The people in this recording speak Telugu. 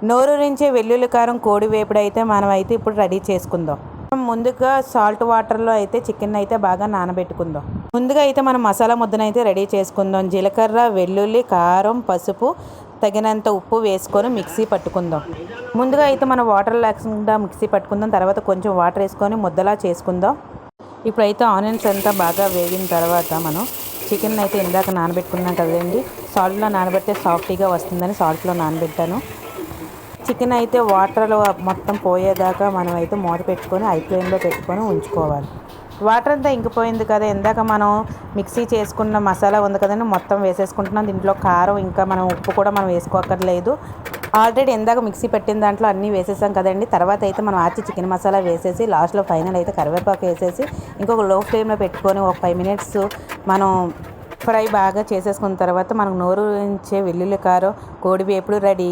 నోరూరించే వెల్లుల్లి కారం కోడి వేపుడు అయితే మనమైతే ఇప్పుడు రెడీ చేసుకుందాం. ముందుగా సాల్ట్ వాటర్లో అయితే చికెన్ అయితే బాగా నానబెట్టుకుందాం. ముందుగా అయితే మనం మసాలా ముద్దనైతే రెడీ చేసుకుందాం. జీలకర్ర, వెల్లుల్లి, కారం, పసుపు, తగినంత ఉప్పు వేసుకొని మిక్సీ పట్టుకుందాం. ముందుగా అయితే మనం వాటర్ లేకుండా మిక్సీ పట్టుకుందాం. తర్వాత కొంచెం వాటర్ వేసుకొని ముద్దలా చేసుకుందాం. ఇప్పుడైతే ఆనియన్స్ అంతా బాగా వేగిన తర్వాత మనం చికెన్ అయితే ఇందాక నానబెట్టుకున్నాం కదండి, సాల్ట్లో నానబెడితే సాఫ్టీగా వస్తుందని సాల్ట్లో నానబెట్టాను. చికెన్ అయితే వాటర్ మొత్తం పోయేదాకా మనం అయితే మూత పెట్టుకొని హై ఫ్లేమ్లో పెట్టుకొని ఉంచుకోవాలి. వాటర్ అంతా ఇంకిపోయింది కదా, ఇందాక మనం మిక్సీ చేసుకున్న మసాలా ఉంది కదండి, మొత్తం వేసేసుకుంటున్నాం. దీంట్లో కారం ఇంకా మనం ఉప్పు కూడా మనం వేసుకోక్కర్లేదు. ఆల్రెడీ ఇందాక మిక్సీ పెట్టిన దాంట్లో అన్నీ వేసేసాం కదండి. తర్వాత అయితే మనం ఆచి చికెన్ మసాలా వేసేసి లాస్ట్లో ఫైనల్ అయితే కరివేపాకు వేసేసి ఇంకొక లో ఫ్లేమ్లో పెట్టుకొని ఒక 5 minutes మనం ఫ్రై బాగా చేసేసుకున్న తర్వాత మనకు నోరూరించే వెల్లుల్లి కారం కోడి వేపుడు రెడీ.